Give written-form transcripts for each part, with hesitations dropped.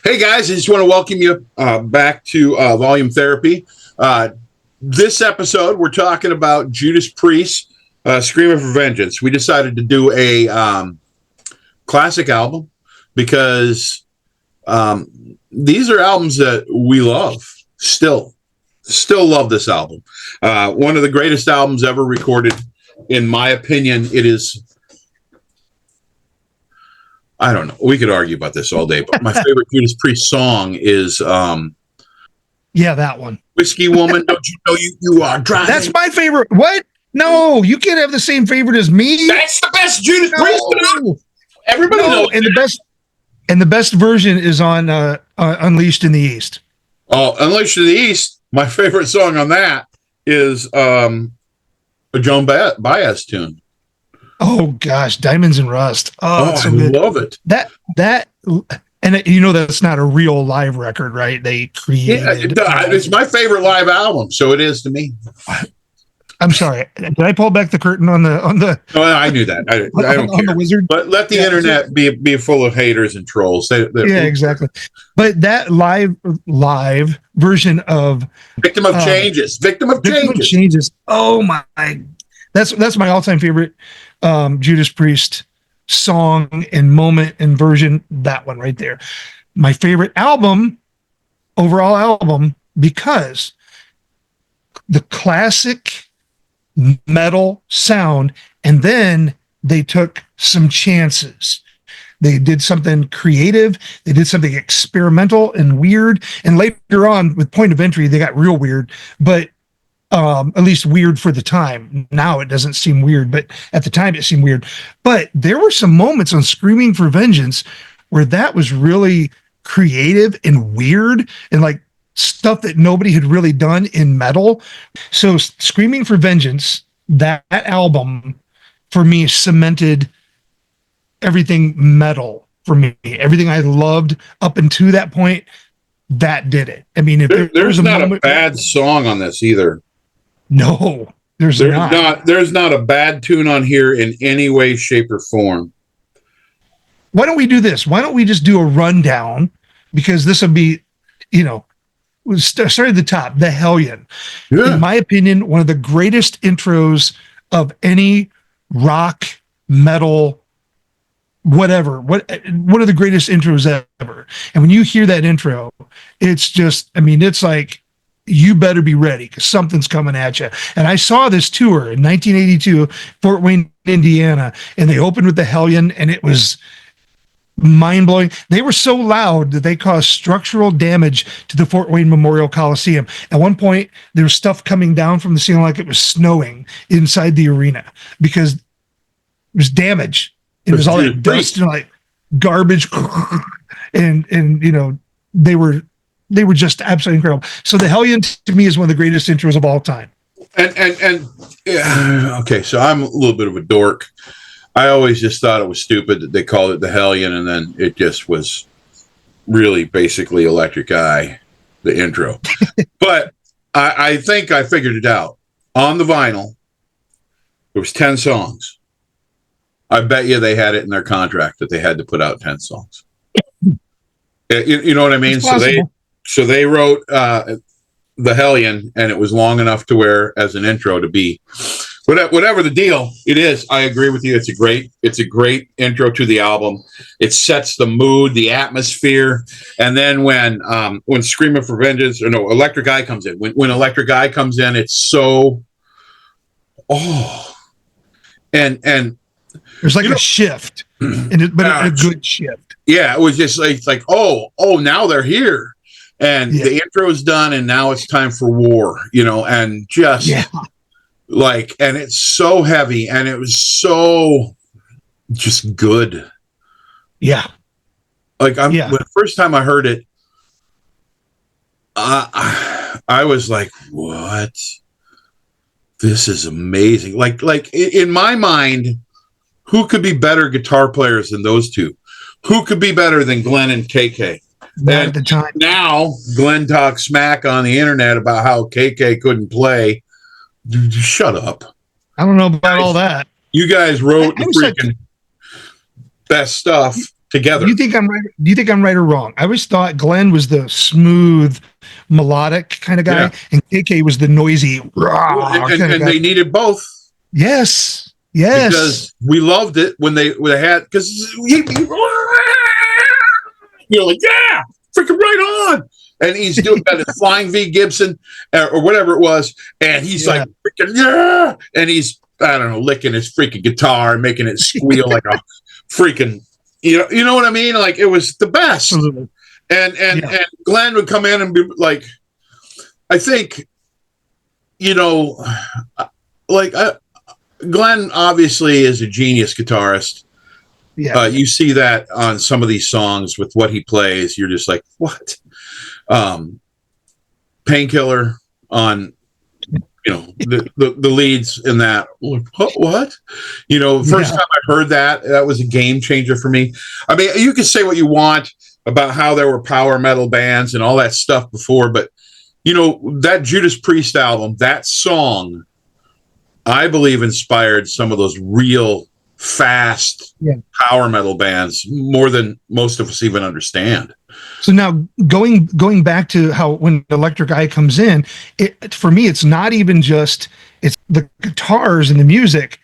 Hey guys, I just want to welcome you back to Volume Therapy. This episode, we're talking about Judas Priest, Screaming for Vengeance. We decided to do a classic album because these are albums that we love. Still love this album. One of the greatest albums ever recorded. In my opinion, it is. I don't know. We could argue about this all day, but my favorite Judas Priest song is that one. Whiskey Woman, don't you know you are driving? That's my favorite. What? No, you can't have the same favorite as me. That's the best Judas Priest. Everybody knows. And the best version is on Unleashed in the East. Oh, Unleashed in the East. My favorite song on that is a Joan Baez tune. Oh gosh, Diamonds and Rust. Oh, I love it. That and that's not a real live record, right? They created. It's my favorite live album, so it is to me. I'm sorry. Did I pull back the curtain on the? Oh, I knew that. I don't care. On the Wizard. But let the internet be full of haters and trolls. Exactly. But that live version of Victim of Changes. Victim of Changes. Oh my. That's my all-time favorite Judas Priest song and moment and version. That one right there. My favorite overall album, because the classic metal sound, and then they took some chances. They did something creative. They did something experimental and weird. And later on, with Point of Entry, they got real weird, but at least weird for the time. Now it doesn't seem weird, but at the time it seemed weird. But there were some moments on Screaming for Vengeance where that was really creative and weird and like stuff that nobody had really done in metal. So Screaming for Vengeance, that album for me cemented everything metal for me. Everything I loved up until that point, that did it. I mean, if there's not a bad song on this either. No, there's not. There's not a bad tune on here in any way, shape, or form. Why don't we do this? Why don't we just do a rundown? Because this will be, start at the top, The Hellion. Yeah. In my opinion, one of the greatest intros of any rock, metal, whatever. One of the greatest intros ever. And when you hear that intro, it's just, it's like, you better be ready because something's coming at you. And I saw this tour in 1982, Fort Wayne, Indiana, and they opened with The Hellion, and it was mind-blowing. They were so loud that they caused structural damage to the Fort Wayne Memorial Coliseum. At one point, there was stuff coming down from the ceiling like it was snowing inside the arena because it was damage. It was all that dust and like garbage, and they were just absolutely incredible. So The Hellion to me is one of the greatest intros of all time. And okay, so I'm a little bit of a dork. I always just thought it was stupid that they called it The Hellion, and then it just was really basically Electric Eye, the intro. But I think I figured it out. On the vinyl, there was 10 songs. I bet you they had it in their contract that they had to put out 10 songs. You know what I mean? So they wrote The Hellion, and it was long enough to where, as an intro, to be whatever the deal it is. I agree with you. It's a great intro to the album. It sets the mood, the atmosphere, and then when Screaming for Vengeance, or no, Electric Eye comes in. When Electric Eye comes in, it's so and there's like a shift, but a good shift. Yeah, it was just like oh, now they're here. And the intro is done, and now it's time for war, and just and it's so heavy, and it was so just good. Yeah. When the first time I heard it, I was like, what? This is amazing. Like in my mind, who could be better guitar players than those two? Who could be better than Glenn and KK? At the time. Now Glenn talks smack on the internet about how KK couldn't play. Shut up. I don't know about all that. You guys wrote the freaking best stuff, together. Do you think I'm right? Do you think I'm right or wrong? I always thought Glenn was the smooth, melodic kind of guy, Yeah. and KK was the noisy, raw And, kind of guy. they needed both. Yes, Because we loved it when they had, because you're like, yeah, freaking right on. And he's doing that Flying V Gibson or whatever it was. And he's like, freaking, yeah. And he's, I don't know, licking his freaking guitar and making it squeal like a freaking, you know what I mean? Like, it was the best. Absolutely. And Glenn would come in and be like, I think, Glenn obviously is a genius guitarist. Yeah. You see that on some of these songs with what he plays. You're just like, what? Painkiller on, the leads in that. What? First time I heard that was a game changer for me. I mean, you can say what you want about how there were power metal bands and all that stuff before, but that Judas Priest album, that song, I believe inspired some of those real fast power metal bands more than most of us even understand. So now going back to how when Electric Eye comes in, for me, it's not even just it's the guitars and the music,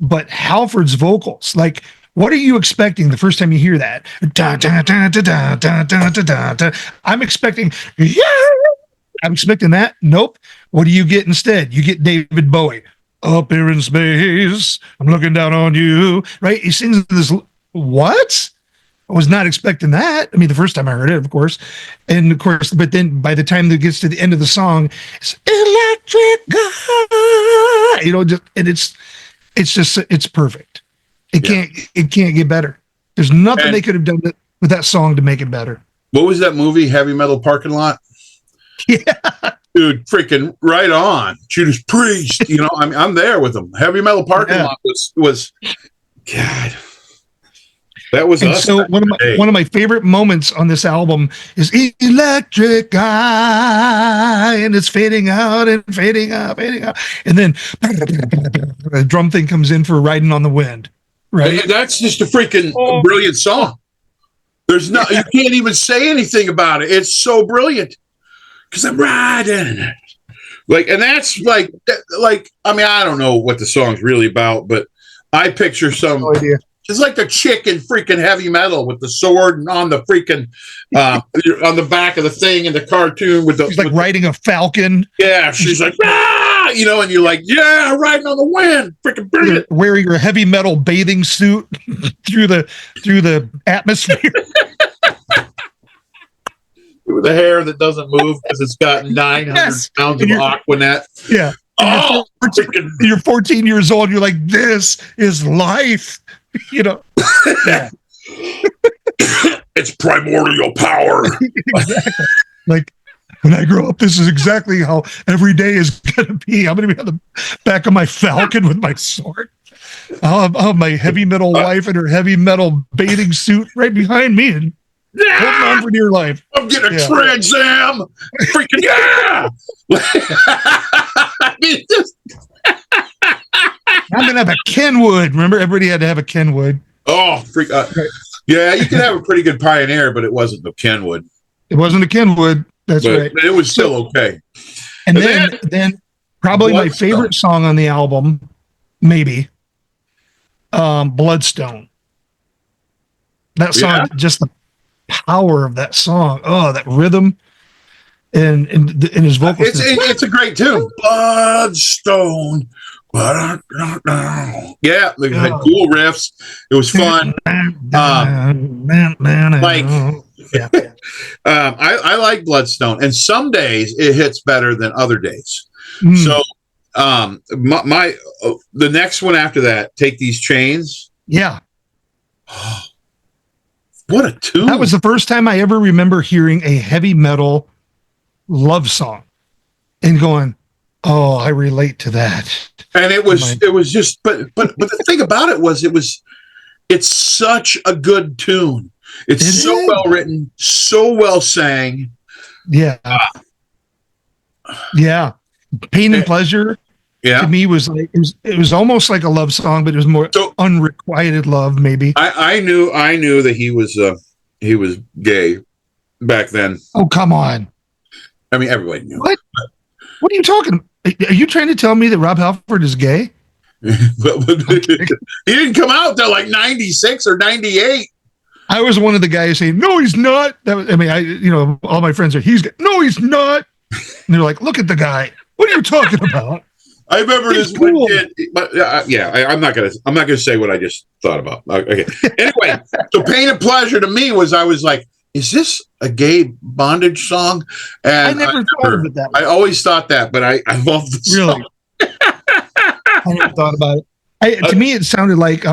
but Halford's vocals. Like, what are you expecting the first time you hear that? Da, da, da, da, da, da, da, da, da. I'm expecting that. Nope. What do you get instead? You get David Bowie. Up here in space, I'm looking down on you. Right? He sings this. What? I was not expecting that. I mean, the first time I heard it, of course. And of course, but then by the time that gets to the end of the song, it's electric guy, it's perfect. It can't get better. There's nothing they could have done with that song to make it better. What was that movie? Heavy Metal Parking Lot? Yeah. Dude, freaking right on. Judas Priest, I'm there with them. Heavy Metal Parking Lot was God. That was us. So one of my favorite moments on this album is Electric Guy, and it's fading out and fading out, and then the drum thing comes in for Riding on the Wind. Right? And that's just a freaking brilliant song. There's you can't even say anything about it. It's so brilliant. Because I'm riding, and that's like, I mean, I don't know what the song's really about, but I picture some. idea. It's like the chick in freaking Heavy Metal with the sword and on the freaking on the back of the thing in the cartoon with the. She's like riding a falcon. Yeah, she's like, and you're like, yeah, riding on the wind, freaking brilliant. Wearing her heavy metal bathing suit through the atmosphere. With the hair that doesn't move because it's got 900 pounds of Aquanet. Yeah. You're 14 years old. You're like, this is life. Yeah. It's primordial power. Exactly. Like, when I grow up, this is exactly how every day is going to be. I'm going to be on the back of my falcon with my sword. I'll have my heavy metal wife in her heavy metal bathing suit right behind me and holding on for dear life. I'm getting a Trans Am. Freaking yeah! I mean, I'm going to have a Kenwood. Remember, everybody had to have a Kenwood. Oh, yeah, you could have a pretty good Pioneer, but it wasn't the Kenwood. It wasn't a Kenwood. That's right. It was still okay. And then probably my favorite song on the album, maybe, Bloodstone. That song, just the power of that song. Oh, that rhythm and his vocals. It's a great tune. Bloodstone. Yeah, they had cool riffs. It was fun. I like Bloodstone, and some days it hits better than other days. So, the next one after that, Take These Chains. Yeah. What a tune. That was the first time I ever remember hearing a heavy metal love song and going, oh, I relate to that. And it was just, but the thing about it was, it's such a good tune. It's so well written, so well sang. Yeah. Yeah. Pain and Pleasure. to me was like it was almost like a love song, but it was more unrequited love, maybe. I knew that he was gay back then. Oh, come on. I mean, everybody knew. What are you talking? Are you trying to tell me that Rob Halford is gay? He didn't come out till like 96 or 98. I was one of the guys saying, "No, he's not." That was, I mean, all my friends are, "He's gay." No, he's not. And they're like, "Look at the guy. What are you talking about?" I remember this one kid, but I'm not gonna say what I just thought about. Okay. Anyway, so Pain and Pleasure to me was, I was like, is this a gay bondage song? And I never thought of it that way. I always thought that, but I love the song. I never thought about it. To me, it sounded like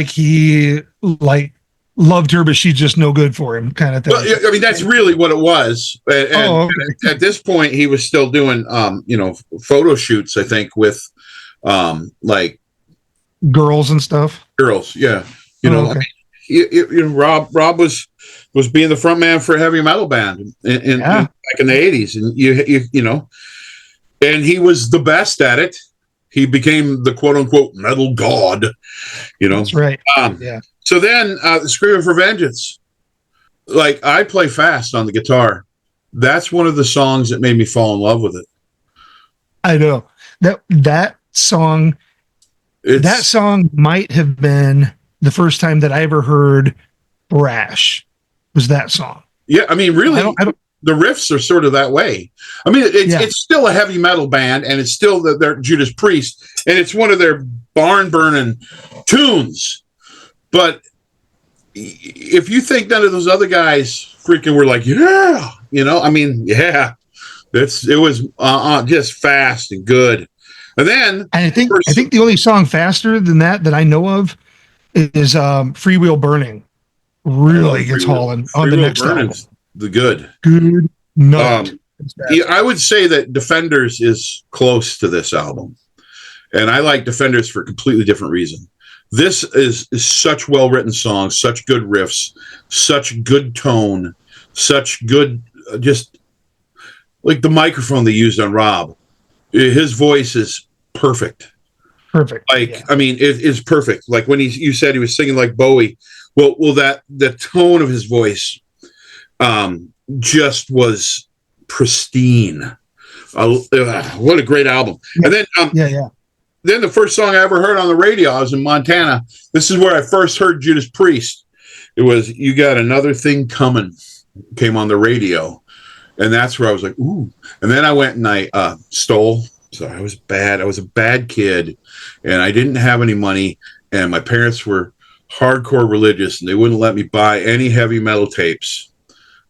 he loved her, but she's just no good for him, kind of thing. Well, I mean, that's really what it was. And okay. at this point, he was still doing, photo shoots, I think, with, like girls and stuff. Girls, yeah. Rob was being the front man for a heavy metal band back in the 80s, and and he was the best at it. He became the quote unquote metal god, That's right. So then, Screaming for Vengeance, like, I play fast on the guitar. That's one of the songs that made me fall in love with it. I know that song. That song might have been the first time that I ever heard thrash. Was that song? Yeah, I mean, really, the riffs are sort of that way. I mean, it's still a heavy metal band, and it's still their Judas Priest, and it's one of their barn burning tunes. But if you think none of those other guys freaking were like, I mean, it was just fast and good. And then, I think the only song faster than that I know of is Freewheel Burning. Really gets hauling on the next album. The good nut. I would say that Defenders is close to this album, and I like Defenders for a completely different reason. This is such well-written songs, such good riffs, such good tone, such good, just like the microphone they used on Rob. His voice is perfect. I mean, it is perfect. Like when you said he was singing like Bowie. Well, the tone of his voice, just was pristine. What a great album! Yeah. And then, then the first song I ever heard on the radio, I was in Montana. This is where I first heard Judas Priest. It was "You Got Another Thing Coming," came on the radio, and that's where I was like, ooh. And then I went and I stole. So I was bad. I was a bad kid, and I didn't have any money, and my parents were hardcore religious, and they wouldn't let me buy any heavy metal tapes.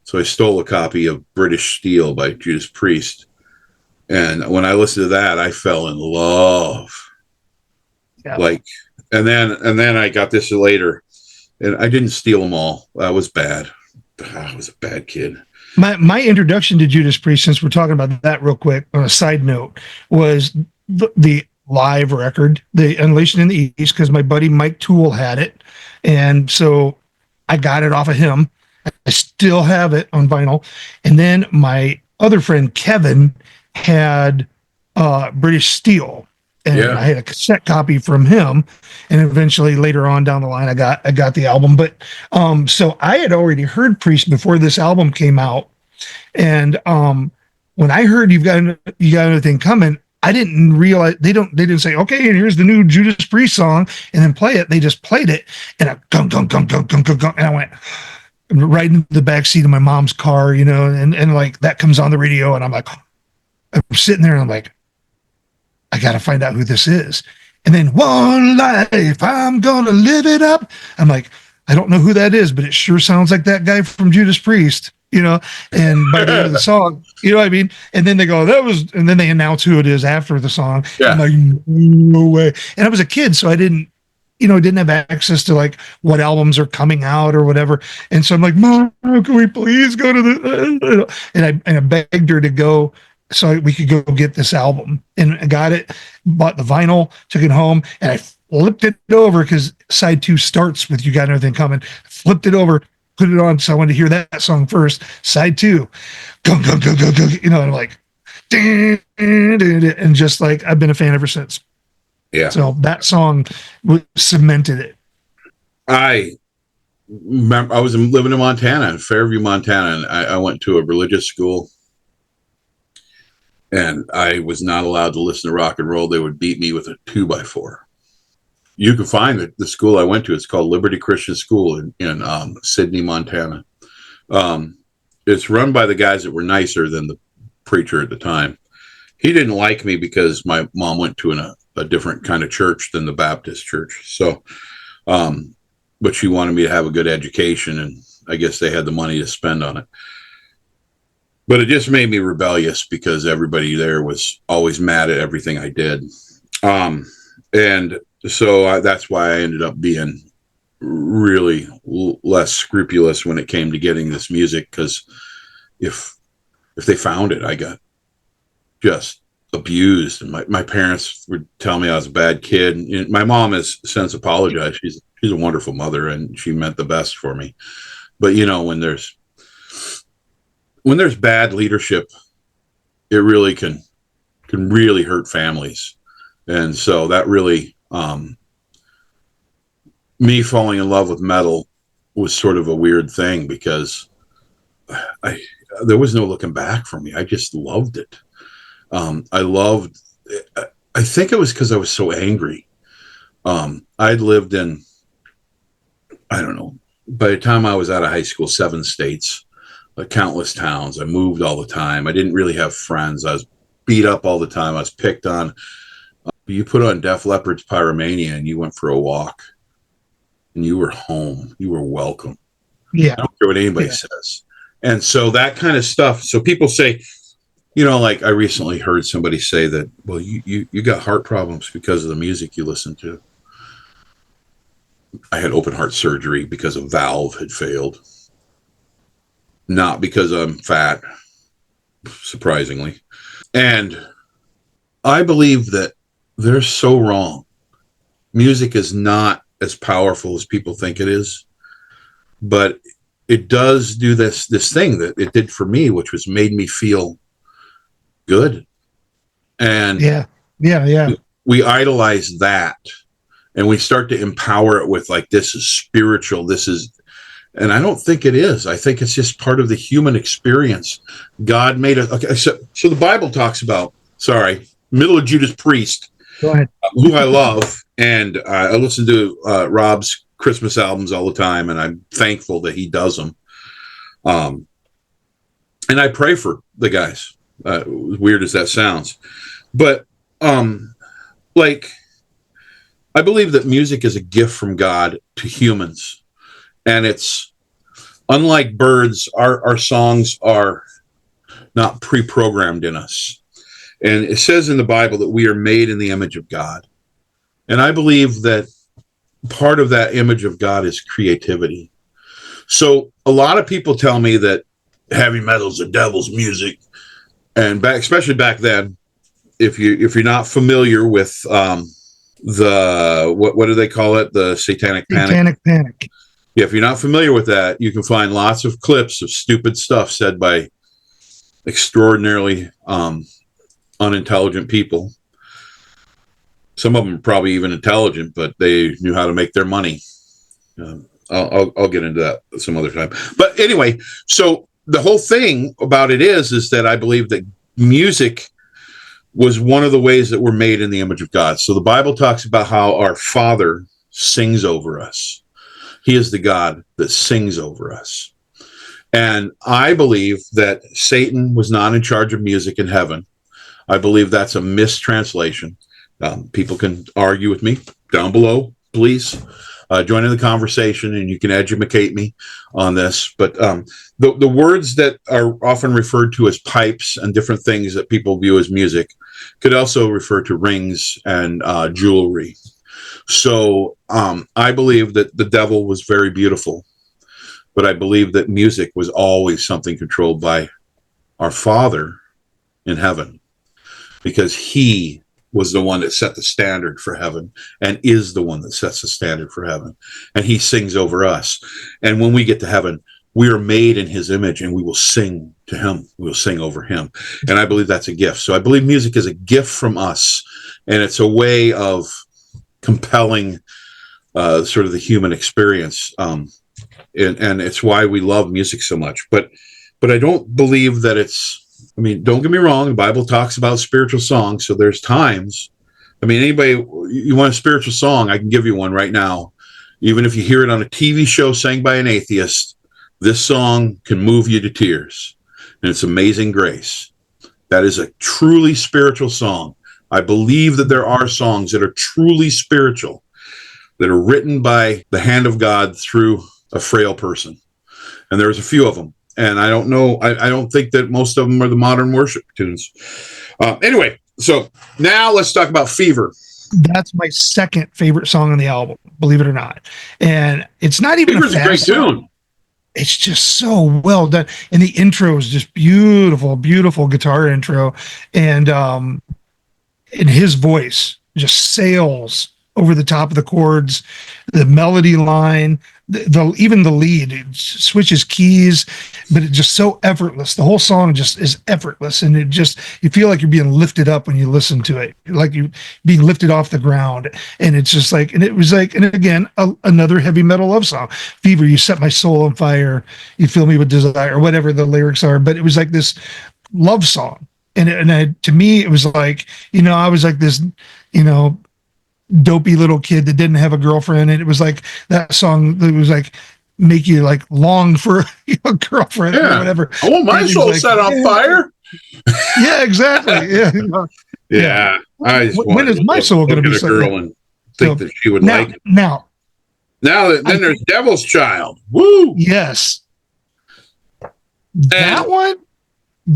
So I stole a copy of British Steel by Judas Priest. And when I listened to that, I fell in love. Yeah. And then I got this later, and I didn't steal them all. I was bad. I was a bad kid. My introduction to Judas Priest, since we're talking about that real quick on a side note, was the live record, the Unleashed in the East, because my buddy Mike Toole had it. And so I got it off of him. I still have it on vinyl. And then my other friend Kevin had British Steel, and I had a cassette copy from him. And eventually later on down the line, I got the album. But so I had already heard Priest before this album came out. And when I heard you got Another Thing Coming, I didn't realize they didn't say, okay, and here's the new Judas Priest song, and then play it. They just played it, and I and I went right into the back seat of my mom's car, and like that comes on the radio, and I'm like, I'm sitting there, and I'm like, I got to find out who this is. And then One Life, I'm gonna live it up. I'm like, I don't know who that is, but it sure sounds like that guy from Judas Priest. And by the end of the song, you know what I mean? And then they go, and then they announce who it is after the song. Yeah. I'm like, no way. And I was a kid, so I didn't have access to like what albums are coming out or whatever. And so I'm like, Mom, can we please go to the, and I begged her to go so we could go get this album, and I got it, bought the vinyl, took it home, and I flipped it over because side 2 starts with You Got Another Thing Coming, flipped it over, put it on, so I wanted to hear that song first. Side 2, go, and I'm like, and just like I've been a fan ever since. Yeah. So that song cemented it. I remember I was living in Montana, in Fairview, Montana, and I went to a religious school, and I was not allowed to listen to rock and roll. They would beat me with a 2x4. You can find the school I went to. It's called Liberty Christian School in Sydney, Montana. It's run by the guys that were nicer than the preacher at the time. He didn't like me because my mom went to a different kind of church than the Baptist church. So, but she wanted me to have a good education, and I guess they had the money to spend on it. But it just made me rebellious because everybody there was always mad at everything I did. And so that's why I ended up being really less scrupulous when it came to getting this music, because if they found it, I got just abused, and my parents would tell me I was a bad kid. And my mom has since apologized. She's a wonderful mother, and she meant the best for me. But when there's bad leadership, it really can really hurt families. And so that really me falling in love with metal was sort of a weird thing, because there was no looking back for me. I just loved it. I think it was because I was so angry. I'd lived in, I don't know, by the time I was out of high school, 7 states, countless towns. I moved all the time. I didn't really have friends. I was beat up all the time. I was picked on. You put on Def Leppard's Pyromania and you went for a walk, and you were home. You were welcome. Yeah. I don't care what anybody says. And so that kind of stuff. So people say, like I recently heard somebody say that, well, you got heart problems because of the music you listen to. I had open heart surgery because a valve had failed. Not because I'm fat, surprisingly. And I believe that they're so wrong. Music is not as powerful as people think it is, but it does do this thing that it did for me, which was made me feel good. And yeah. We idolize that, and we start to empower it with like, this is spiritual. And I don't think it is. I think it's just part of the human experience. God made it. Okay. So the Bible talks about, middle of Judas Priest, go ahead, who I love. And I listen to Rob's Christmas albums all the time, and I'm thankful that he does them. And I pray for the guys. Weird as that sounds, but I believe that music is a gift from God to humans, and it's unlike birds. Our songs are not pre-programmed in us, and it says in the Bible that we are made in the image of God, and I believe that part of that image of God is creativity. So a lot of people tell me that heavy metal is the devil's music. And especially back then, if you're not familiar with the what do they call it, the Satanic Panic? Yeah, if you're not familiar with that, you can find lots of clips of stupid stuff said by extraordinarily unintelligent people. Some of them are probably even intelligent, but they knew how to make their money. I'll get into that some other time. But anyway, so the whole thing about it is that I believe that music was one of the ways that we're made in the image of God. So the Bible talks about how our Father sings over us. He is the God that sings over us. And I believe that Satan was not in charge of music in heaven. I believe that's a mistranslation. People can argue with me down below, please. Join in the conversation, and you can educate me on this. But the words that are often referred to as pipes and different things that people view as music could also refer to rings and jewelry. So I believe that the devil was very beautiful, but I believe that music was always something controlled by our Father in heaven, because he was the one that set the standard for heaven and is the one that sets the standard for heaven. And he sings over us. And when we get to heaven, we are made in his image, and we will sing to him. We will sing over him. And I believe that's a gift. So I believe music is a gift from us, and it's a way of compelling sort of the human experience. And it's why we love music so much. But I don't believe that it's, I mean, don't get me wrong. The Bible talks about spiritual songs. So there's times, I mean, anybody, you want a spiritual song, I can give you one right now. Even if you hear it on a TV show sang by an atheist, this song can move you to tears. And it's Amazing Grace. That is a truly spiritual song. I believe that there are songs that are truly spiritual, that are written by the hand of God through a frail person. And there's a few of them. And I don't know, I don't think that most of them are the modern worship tunes. Anyway, so now let's talk about Fever. That's my second favorite song on the album, believe it or not. And it's not even Fever's a great tune. It's just so well done. And the intro is just beautiful, beautiful guitar intro. And in his voice just sails over the top of the chords, the melody line, even the lead, it switches keys, but it's just so effortless. The whole song just is effortless, and you feel like you're being lifted up when you listen to it, like you're being lifted off the ground. And it's just like, and it was like, and again, another heavy metal love song. Fever, you set my soul on fire, you fill me with desire, or whatever the lyrics are. But it was like this love song, and to me, it was like, I was like this, dopey little kid that didn't have a girlfriend, and it was like that song that was like make you like long for a girlfriend or whatever. I want my soul set on fire. Yeah, exactly. Yeah. I just when is my soul going to be a girl and think that she would like it. Now then there's Devil's Child. Woo! Yes. That one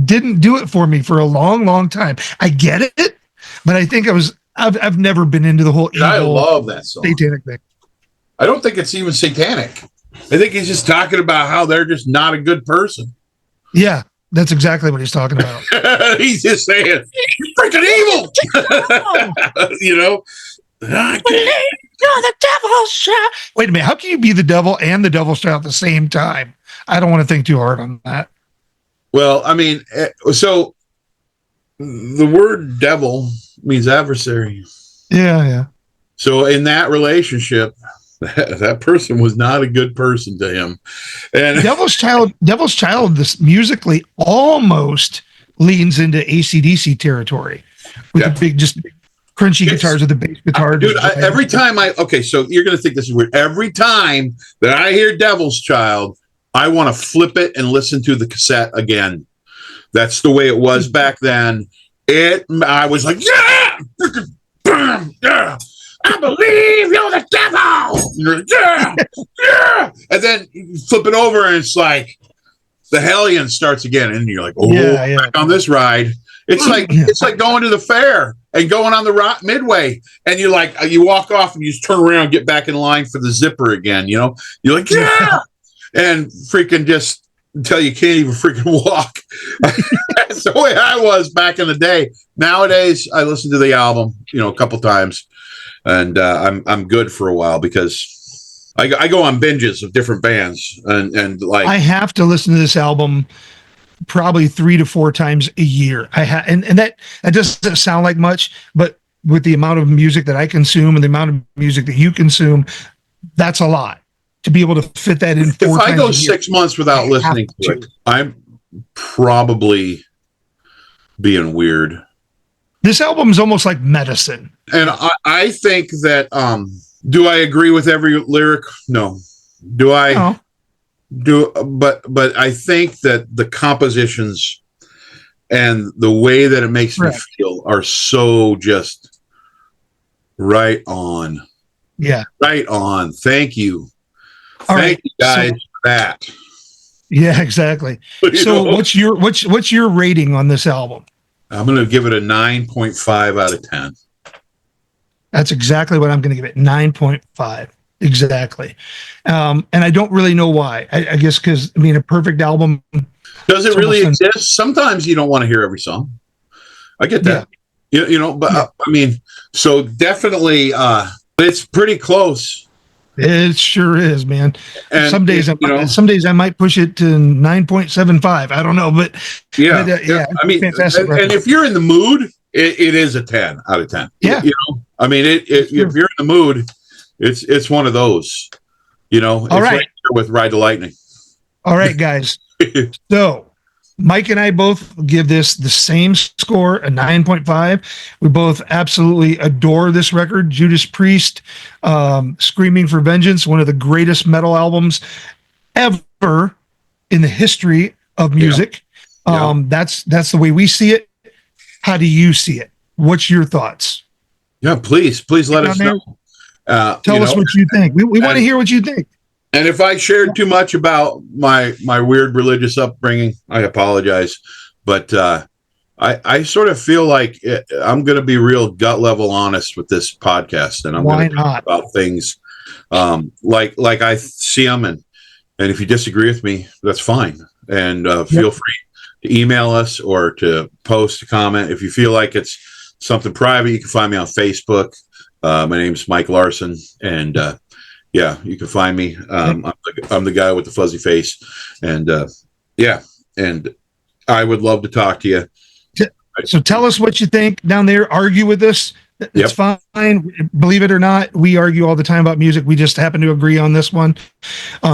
didn't do it for me for a long, long time. I get it, but I think I've never been into the whole evil, I love that song. Satanic thing. I don't think it's even satanic. I think he's just talking about how they're just not a good person. Yeah, that's exactly what he's talking about. He's just saying, "You're freaking evil." You're the devil's child. Wait a minute. How can you be the devil and the devil's child at the same time? I don't want to think too hard on that. Well, I mean, so the word devil means adversary. Yeah. So in that relationship, that person was not a good person to him. And Devil's Child, this musically almost leans into AC/DC territory with the big, just crunchy guitars with the bass guitar. Dude, every time so you're going to think this is weird. Every time that I hear Devil's Child, I want to flip it and listen to the cassette again. That's the way it was back then. I was like, yeah, I believe you're the devil. Yeah. And then you flip it over and it's like the Hellion starts again. And you're like, back on this ride. It's like going to the fair and going on the midway. And you walk off and you just turn around and get back in line for the zipper again. You're like, yeah. And freaking just until you can't even freaking walk. That's the way I was back in the day. Nowadays, I listen to the album, a couple times, and I'm good for a while because I go on binges of different bands, and like I have to listen to this album probably 3 to 4 times a year. And that doesn't sound like much, but with the amount of music that I consume and the amount of music that you consume, that's a lot. To be able to fit that in 4 times. If I go 6 months without listening to it, I'm probably being weird. This album is almost like medicine. And I think that, do I agree with every lyric? No. Do I? No. But I think that the compositions and the way that it makes me feel are so just right on. Yeah. Right on. Thank you. Thank you guys for that. Yeah, exactly. So what's your rating on this album? I'm going to give it a 9.5 out of 10. That's exactly what I'm going to give it. 9.5. Exactly. And I don't really know why. I guess because, a perfect album. Does it really exist? Sometimes you don't want to hear every song. I get that. Yeah. But so definitely, it's pretty close. It sure is, man. And Some days, some days I might push it to 9.75. I don't know, but yeah, yeah. I mean, fantastic. and if you're in the mood, it is a 10 out of 10. Yeah. I mean, if you're in the mood, it's one of those. It's All right. right here with Ride the Lightning. All right, guys. So Mike and I both give this the same score, a 9.5. We both absolutely adore this record, Judas Priest, Screaming for Vengeance, one of the greatest metal albums ever in the history of music. Yeah. That's the way we see it. How do you see it? What's your thoughts? Yeah, please let us know. Tell us what you think. We want to hear what you think. And if I shared too much about my weird religious upbringing, I apologize. But I sort of feel like I'm going to be real gut level honest with this podcast, and I'm going to talk about things like I see them, and if you disagree with me, that's fine. And feel free to email us or to post a comment. If you feel like it's something private, you can find me on Facebook. My name's Mike Larson, and yeah, you can find me. I'm the guy with the fuzzy face, and and I would love to talk to you. So tell us what you think down there. Argue with us. It's fine. Believe it or not, we argue all the time about music. We just happen to agree on this one.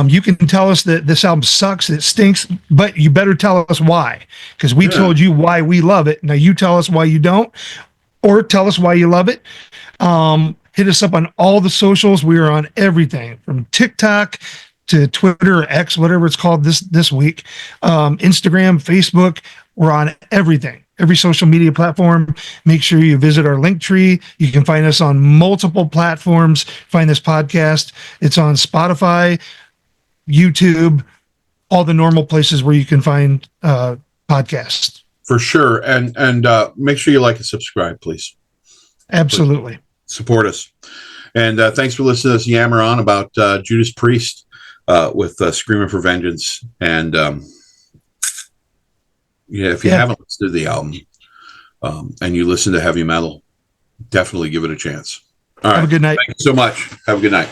You can tell us that this album sucks, it stinks, but you better tell us why, because we told you why we love it. Now you tell us why you don't, or tell us why you love it. Hit us up on all the socials. We are on everything from TikTok to Twitter or X, whatever it's called this week. Instagram, Facebook. We're on everything, every social media platform. Make sure you visit our link tree. You can find us on multiple platforms. Find this podcast. It's on Spotify, YouTube, all the normal places where you can find podcasts. For sure. And make sure you like and subscribe, please. Absolutely. Please support us. And thanks for listening to us yammer on about Judas Priest with Screaming for Vengeance. And if you haven't listened to the album and you listen to heavy metal, definitely give it a chance. All right. Have a good night. Thank you so much. Have a good night.